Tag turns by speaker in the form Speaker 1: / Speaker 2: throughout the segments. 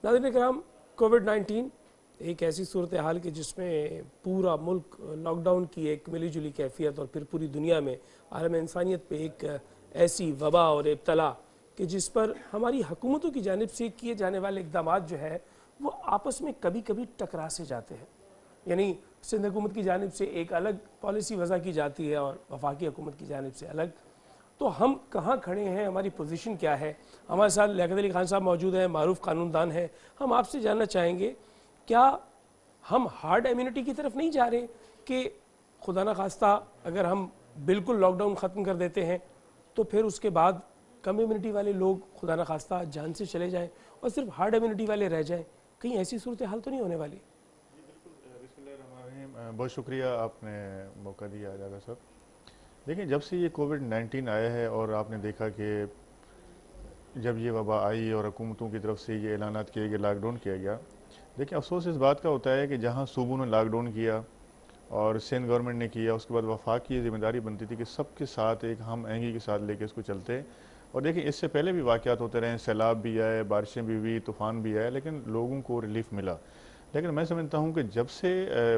Speaker 1: नाज़रीन कराम, कोविड-19 एक ऐसी सूरत हाल की जिसमें पूरा मुल्क लॉकडाउन की एक मिलीजुली कैफियत और फिर पूरी दुनिया में आलम इंसानियत पे एक ऐसी वबा और इब्तला कि जिस पर हमारी हुकूमतों की जानिब से किए जाने वाले इकदाम जो है वो आपस में कभी कभी टकरा से जाते हैं। यानी सिंध हुकूमत की जानिब से एक अलग पॉलिसी वज़ा की जाती है और वफाकी हुकूमत की जानिब से अलग। तो हम कहाँ खड़े हैं, हमारी पोजीशन क्या है? हमारे साथ लियाकत अली खान साहब मौजूद हैं, मारूफ कानूनदान हैं। हम आपसे जानना चाहेंगे, क्या हम हार्ड इम्यूनिटी की तरफ नहीं जा रहे कि खुदा न खास्ता अगर हम बिल्कुल लॉकडाउन ख़त्म कर देते हैं तो फिर उसके बाद कम इम्यूनिटी वाले लोग खुदा न खास्ता जान से चले जाएं और सिर्फ हार्ड इम्यूनिटी वाले रह जाएं? कहीं ऐसी सूरत हाल तो नहीं होने वाली?
Speaker 2: बहुत शुक्रिया, आपने मौका दिया आजादा साहब। देखिए, जब से ये कोविड-19 आया है और आपने देखा कि जब ये वबा आई और हुकूमतों की तरफ से ये ऐलानात किए गए, लॉकडाउन किया गया। देखिए, अफसोस इस बात का होता है कि जहाँ सूबों ने लॉकडाउन किया और सिंध गवर्नमेंट ने किया, उसके बाद वफाक की जिम्मेदारी बनती थी कि सबके साथ एक हम आहंगी के साथ लेके इसको चलते। और देखिए, इससे पहले भी वाक़यात होते रहे, सैलाब भी आए, बारिशें भी हुई, तूफ़ान भी आए, लेकिन लोगों को रिलीफ मिला। लेकिन मैं समझता हूँ कि जब से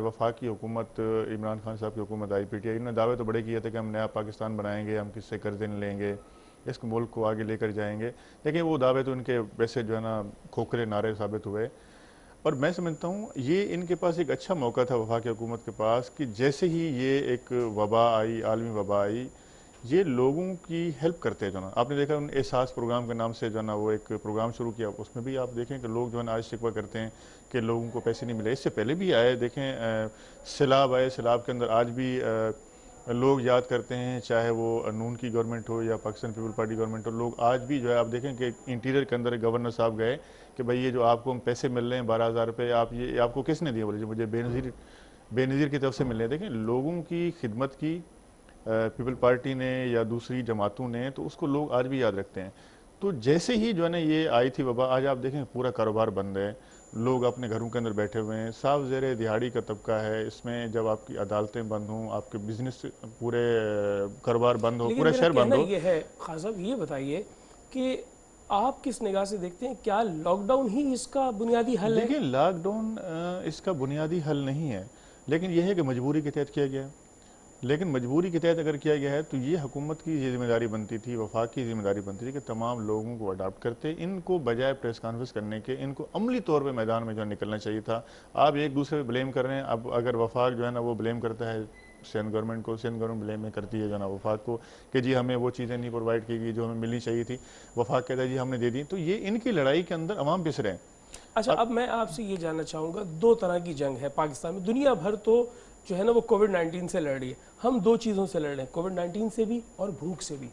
Speaker 2: वफाकी हुकूमत, इमरान खान साहब की हुकूमत आई, PTI, इन्होंने दावे तो बड़े किए थे कि हम नया पाकिस्तान बनाएंगे, हम किससे कर्जे नहीं लेंगे, इस मुल्क को आगे लेकर जाएंगे। लेकिन वो दावे तो इनके वैसे जो है ना खोखरे नारे साबित हुए। और मैं समझता हूँ ये इनके पास एक अच्छा मौका था वफाकी हुकूमत के पास कि जैसे ही ये एक वबा आई, आलमी वबा आई, ये लोगों की हेल्प करते हैं। जो ना आपने देखा उन एहसास प्रोग्राम के नाम से जो है ना वो एक प्रोग्राम शुरू किया, उसमें भी आप देखें कि लोग जो है ना आज शिकवा करते हैं कि लोगों को पैसे नहीं मिले। इससे पहले भी आए, देखें सैलाब आए, सैलाब के अंदर आज भी लोग याद करते हैं, चाहे वो नून की गवर्नमेंट हो या पाकिस्तान पीपल पार्टी गवर्नमेंट हो। लोग आज भी जो है, आप देखें कि इंटीरियर के अंदर गवर्नर साहब गए कि भाई ये जो आपको हम पैसे मिल रहे हैं 12,000 रुपये, आप ये आपको किसने दिए? बोले जो मुझे बेनज़ीर की तरफ से मिल रहे हैं। देखें, लोगों की खिदमत की पीपल पार्टी ने या दूसरी जमातों ने, तो उसको लोग आज भी याद रखते हैं। तो जैसे ही जो है ना ये आई थी वबा, आज आप देखें पूरा कारोबार बंद है, लोग अपने घरों के अंदर बैठे हुए हैं। साफ ज़ेर दिहाड़ी का तबका है, इसमें जब आपकी अदालतें बंद हों, आपके बिजनेस पूरे कारोबार बंद हो,
Speaker 1: लेकिन
Speaker 2: पूरा
Speaker 1: मेरा
Speaker 2: शहर बंद
Speaker 1: कहना
Speaker 2: हो।
Speaker 1: ये है खान साहब, ये बताइए कि आप किस निगाह से देखते हैं, क्या लॉकडाउन ही इसका बुनियादी हल है?
Speaker 2: देखिए, लॉकडाउन इसका बुनियादी हल नहीं है, लेकिन यह है कि मजबूरी के तहत किया गया है। लेकिन मजबूरी के तहत अगर किया गया है तो ये हुकूमत की ये जिम्मेदारी बनती थी, वफाक की जिम्मेदारी बनती थी कि तमाम लोगों को अडाप्ट करते, इनको बजाय प्रेस कॉन्फ्रेंस करने के इनको अमली तौर पे मैदान में जो है निकलना चाहिए था। आप एक दूसरे पे ब्लेम कर रहे हैं। अब अगर वफाक जो है ना वो ब्लेम करता है सिंध गवर्नमेंट को, सिंध गवर्नमेंट ब्लेम में करती है जो ना वफाक को कि जी हमें वो चीज़ें नहीं प्रोवाइड की गई जो हमें मिलनी चाहिए थी, वफाक कहता है जी हमने दे दी। तो ये इनकी लड़ाई के अंदर अवाम पिस रहे हैं।
Speaker 1: अच्छा,
Speaker 2: अब
Speaker 1: अब मैं आपसे ये जानना चाहूँगा, दो तरह की जंग है पाकिस्तान में। दुनिया भर तो जो है ना वो कोविड-19 से लड़ रही है। हम दो चीज़ों से लड़ रहे हैं, कोविड-19 से भी और भूख से भी।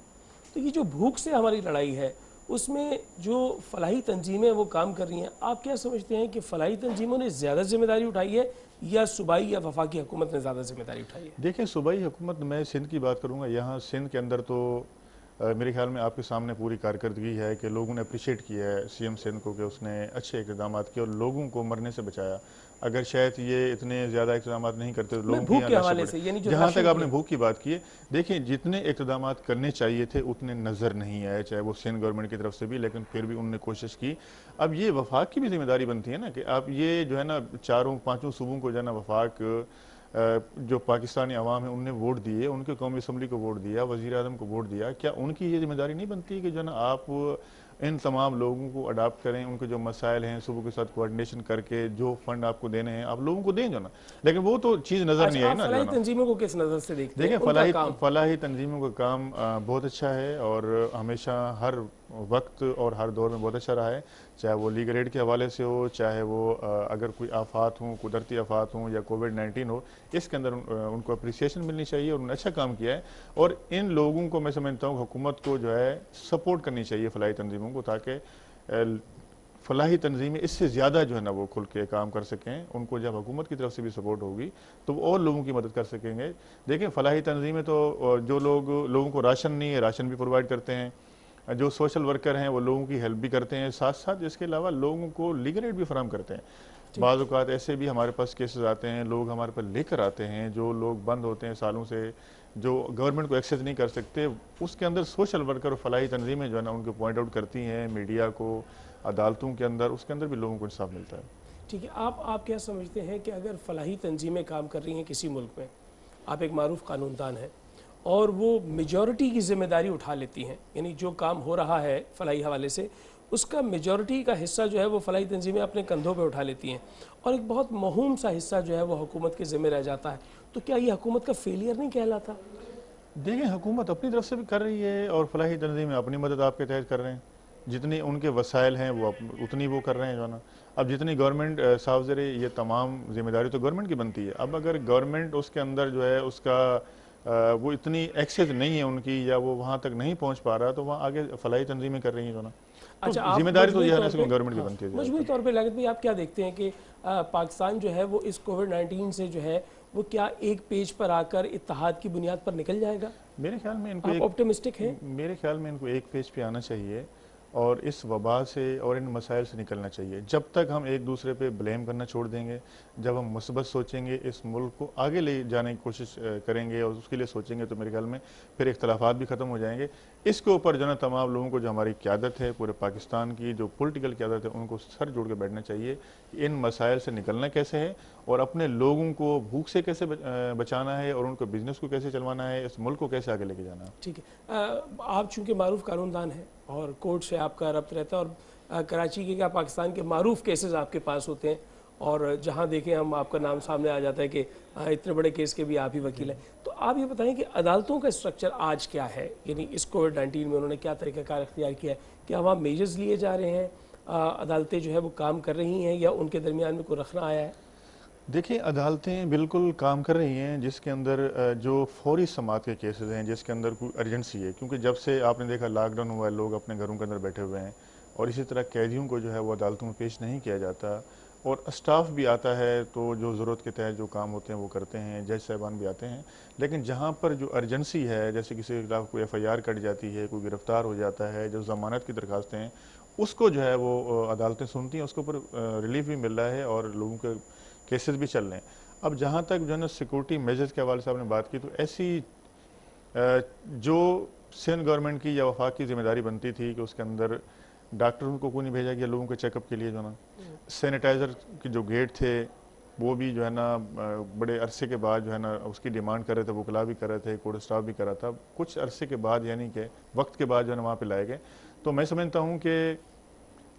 Speaker 1: तो ये जो भूख से हमारी लड़ाई है, उसमें जो फलाही तंजीमें वो काम कर रही हैं, आप क्या समझते हैं कि फलाही तंजीमों ने ज़्यादा जिम्मेदारी उठाई है या सूबाई या वफाकी हुकूमत ने ज़्यादा जिम्मेदारी उठाई है?
Speaker 2: देखिए, सूबाई हुकूमत, मैं सिंध की बात करूँगा, यहाँ सिंध के अंदर तो मेरे ख्याल में आपके सामने पूरी कारकर्दगी है कि लोगों ने अप्रिशिएट किया है CM सिंध को कि उसने अच्छे इक़दाम किए और लोगों को मरने से बचाया। अगर शायद ये इतने ज़्यादा इक़दाम नहीं करते तो
Speaker 1: मैं
Speaker 2: लोगों की
Speaker 1: भूख
Speaker 2: यहाँ
Speaker 1: के
Speaker 2: लाशें
Speaker 1: हवाले
Speaker 2: पड़े।
Speaker 1: से, यानी जो
Speaker 2: जहाँ तक
Speaker 1: राशन
Speaker 2: आपने
Speaker 1: की।
Speaker 2: भूख की बात की है, देखिए जितने इक़दाम करने चाहिए थे उतने नज़र नहीं आए, चाहे वो सिंध गवर्नमेंट की तरफ से भी, लेकिन फिर भी उन्होंने कोशिश की। अब ये वफाक की भी जिम्मेदारी बनती है ना कि आप ये जो है ना 4-5 सूबों को जो है ना वफाक जो पाकिस्तानी अवाम है उनने वोट दिए, उनके कौमी असम्बली को वोट दिया, वज़ीर आज़म को वोट दिया, क्या उनकी ये जिम्मेदारी नहीं बनती कि जो है ना आप इन तमाम लोगों को अडाप्ट करें, उनके जो मसाइल हैं सूबों के साथ कोऑर्डिनेशन करके जो फंड आपको देने हैं आप लोगों को दें जो ना। लेकिन वो तो चीज़ नज़र
Speaker 1: अच्छा,
Speaker 2: नहीं आई
Speaker 1: आप
Speaker 2: ना जो है
Speaker 1: फलाही
Speaker 2: ना।
Speaker 1: तंजीमों को किस नज़र से देखते हैं,
Speaker 2: देखिए,
Speaker 1: उनका काम?
Speaker 2: फलाही तंजीमों का काम बहुत अच्छा है और हमेशा हर वक्त और हर दौर में बहुत अच्छा रहा है, चाहे वो लीगल एड के हवाले से हो, चाहे वो अगर कोई आफात हों, कुदरती आफात हों या कोविड-19 हो, इसके अंदर उनको अप्रिसिएशन मिलनी चाहिए और उन्होंने अच्छा काम किया है। और इन लोगों को मैं समझता हूँ हुकूमत को जो है सपोर्ट करनी चाहिए फलाही तंजीमों को, ताकि फलाही तंजीमें इससे ज़्यादा जो है ना वो खुल के काम कर सकें। उनको जब हुकूमत की तरफ से भी सपोर्ट होगी तो वो और लोगों की मदद कर सकेंगे। देखें, फलाही तंजीमें तो जो लोगों को राशन नहीं है, राशन भी प्रोवाइड करते हैं, जो सोशल वर्कर हैं वो लोगों की हेल्प भी करते हैं, साथ साथ इसके अलावा लोगों को लीगल एड भी फराहम करते हैं। बाज़ औक़ात ऐसे भी हमारे पास केसेस आते हैं, लोग हमारे पास लेकर आते हैं, जो लोग बंद होते हैं सालों से, जो गवर्नमेंट को एक्सेस नहीं कर सकते, उसके अंदर सोशल वर्कर और फलाही तंजीमें जो है ना उनको पॉइंट आउट करती हैं मीडिया को, अदालतों के अंदर, उसके अंदर भी लोगों को इंसाफ मिलता है।
Speaker 1: ठीक है, आप क्या समझते हैं कि अगर फलाही तंजीमें काम कर रही हैं किसी मुल्क में, आप एक मारूफ कानूनदान हैं और वो मेजॉरिटी की जिम्मेदारी उठा लेती हैं, यानी जो काम हो रहा है फलाही हवाले से उसका मेजॉरिटी का हिस्सा जो है वो फलाही तंजीमें अपने कंधों पे उठा लेती हैं और एक बहुत महूम सा हिस्सा जो है वो हुकूमत के ज़िम्मे रह जाता है, तो क्या ये हुकूमत का फेलियर नहीं कहलाता?
Speaker 2: देखिए, हुकूमत अपनी तरफ से भी कर रही है और फलाही तंजीमें अपनी मदद आपके तहत कर रहे हैं। जितनी उनके वसाइल हैं वो उतनी वो कर रहे हैं जो ना। अब जितनी गवर्नमेंट साफ ज़रे ये तमाम जिम्मेदारी तो गवर्नमेंट की बनती है। अब अगर गवर्नमेंट उसके अंदर जो है उसका वो इतनी एक्सेस नहीं है उनकी, या वो वहाँ तक नहीं पहुँच पा रहा, तो वहाँ आगे फलाही तंजीमें कर रही हैं जो ना।
Speaker 1: अच्छा,
Speaker 2: तो
Speaker 1: आप
Speaker 2: जिम्मेदारी तो
Speaker 1: मजबूरी
Speaker 2: यह है ना,
Speaker 1: तौर पे,
Speaker 2: गवर्नमेंट की
Speaker 1: हाँ,
Speaker 2: बनती है।
Speaker 1: मजबूरी तौर पे लागत भाई आप क्या देखते हैं कि पाकिस्तान जो है वो इस कोविड-19 से जो है वो क्या एक पेज पर आकर इत्तेहाद की बुनियाद पर निकल जाएगा?
Speaker 2: मेरे ख्याल में इनको
Speaker 1: आप
Speaker 2: एक
Speaker 1: ऑप्टिमिस्टिक हैं?
Speaker 2: मेरे ख्याल में इनको एक पेज पे आना चाहिए और इस वबा से और इन मसाइल से निकलना चाहिए। जब तक हम एक दूसरे पे ब्लेम करना छोड़ देंगे, जब हम मुस्बत सोचेंगे, इस मुल्क को आगे ले जाने की कोशिश करेंगे और उसके लिए सोचेंगे, तो मेरे ख्याल में फिर इख्तलाफात भी ख़त्म हो जाएंगे। इसके ऊपर जो ना तमाम लोगों को, जो हमारी क़यादत है पूरे पाकिस्तान की, जो पॉलिटिकल क़यादत है, उनको सर जोड़ के बैठना चाहिए कि इन मसाइल से निकलना कैसे है और अपने लोगों को भूख से कैसे बचाना है और उनको बिजनेस को कैसे चलवाना है, इस मुल्क को कैसे आगे लेके जाना है।
Speaker 1: ठीक है, आप चूंकि मारूफ कानूनदान हैं और कोर्ट से आपका रब्त रहता है और कराची के क्या पाकिस्तान के मारूफ केसेस आपके पास होते हैं और जहां देखें हम आपका नाम सामने आ जाता है कि इतने बड़े केस के भी आप ही वकील हैं, तो आप ये बताएं कि अदालतों का स्ट्रक्चर आज क्या है, यानी इस कोविड-19 में उन्होंने क्या तरीक़ाकार इख्तियार किया है? क्या वहाँ मेजर्स लिए जा रहे हैं, अदालतें जो है वो काम कर रही हैं या उनके दरमियान में कोई रखना आया है?
Speaker 2: देखिए, अदालतें बिल्कुल काम कर रही हैं, जिसके अंदर जो फौरी समाअत के केसेस हैं, जिसके अंदर कोई अर्जेंसी है, क्योंकि जब से आपने देखा लॉकडाउन हुआ है, लोग अपने घरों के अंदर बैठे हुए हैं और इसी तरह कैदियों को जो है वो अदालतों में पेश नहीं किया जाता और स्टाफ भी आता है, तो जो ज़रूरत के तहत जो काम होते हैं वो करते हैं, जज साहबान भी आते हैं। लेकिन जहाँ पर जो अर्जेंसी है, जैसे किसी के खिलाफ कोई FIR कट जाती है, कोई गिरफ्तार हो जाता है, जो ज़मानत की दरखास्तें हैं, उसको जो है वो अदालतें सुनती हैं, उसके ऊपर रिलीफ भी मिल रहा है और लोगों के केसेस भी चल रहे हैं। अब जहाँ तक जो है ना सिक्योरिटी मेजर्स के हवाले से आपने बात की, तो ऐसी जो सिंध गवर्नमेंट की या वफाक की जिम्मेदारी बनती थी कि उसके अंदर डॉक्टरों को नहीं भेजा गया लोगों के चेकअप के लिए, जो ना सैनिटाइज़र के जो गेट थे वो भी जो है ना बड़े अरसे के बाद जो है ना उसकी डिमांड कर रहे थे, वकला भी कर रहे थे, कोर्ट स्टाफ भी कर रहा था, कुछ अरसे के बाद यानी कि वक्त के बाद जो है ना वहाँ पर लाए गए। तो मैं समझता हूँ कि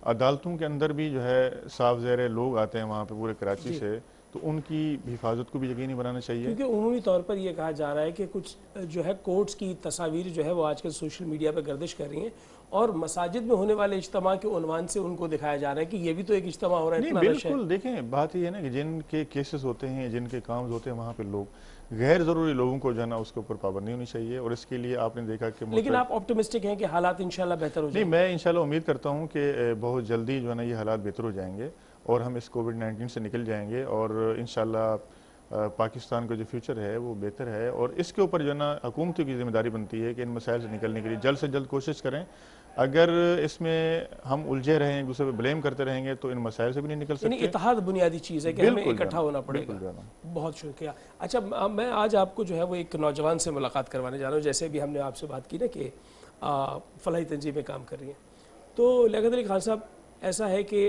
Speaker 2: अदालतों के अंदर भी जो है साफ ज़ाहिर लोग आते हैं वहाँ पे पूरे कराची से, तो उनकी हिफाजत को भी यकीनी बनाना चाहिए।
Speaker 1: क्योंकि उमूमी तौर पर यह कहा जा रहा है कि कुछ जो है कोर्ट्स की तस्वीर जो है वो आजकल सोशल मीडिया पर गर्दिश कर रही हैं और मसाजिद में होने वाले इज्तिमा के उन्वान से उनको दिखाया जा रहा है कि ये भी तो एक इज्तिमा हो रहा है।
Speaker 2: नहीं, बिल्कुल, देखें बात ये है ना कि जिनके केसेस होते हैं, जिनके काम होते हैं, वहाँ पे लोग गैर ज़रूरी लोगों को जो है ना उसके ऊपर पाबंदी होनी चाहिए और इसके लिए आपने देखा कि
Speaker 1: लेकिन आप ऑप्टिमिस्टिक हैं कि हालात इंशाल्लाह बेहतर हो जाएंगे?
Speaker 2: नहीं, मैं इंशाल्लाह उम्मीद करता हूँ कि बहुत जल्दी जो है ना ये हालात बेहतर हो जाएंगे और हम इस कोविड-19 से निकल जाएंगे और इंशाल्लाह पाकिस्तान का जो फ्यूचर है वो बेहतर है। और इसके ऊपर जो है ना हुकूमतों की जिम्मेदारी बनती है कि इन मसाइल से निकलने के लिए जल्द से जल्द कोशिश करें। अगर इसमें हम उलझे रहें, एक दूसरे पर ब्लेम करते रहेंगे, तो इन मसाइल से भी नहीं निकल सकते।
Speaker 1: इत्तेहाद बुनियादी चीज़ है कि हमें इकट्ठा होना पड़ेगा। बहुत शुक्रिया। अच्छा, मैं आज आपको जो है वो एक नौजवान से मुलाकात करवाने जा रहा हूँ, जैसे भी हमने आपसे बात की ना कि फलाही तंजीमें काम कर रही हैं, तो लियाकत अली खान साहब, ऐसा है कि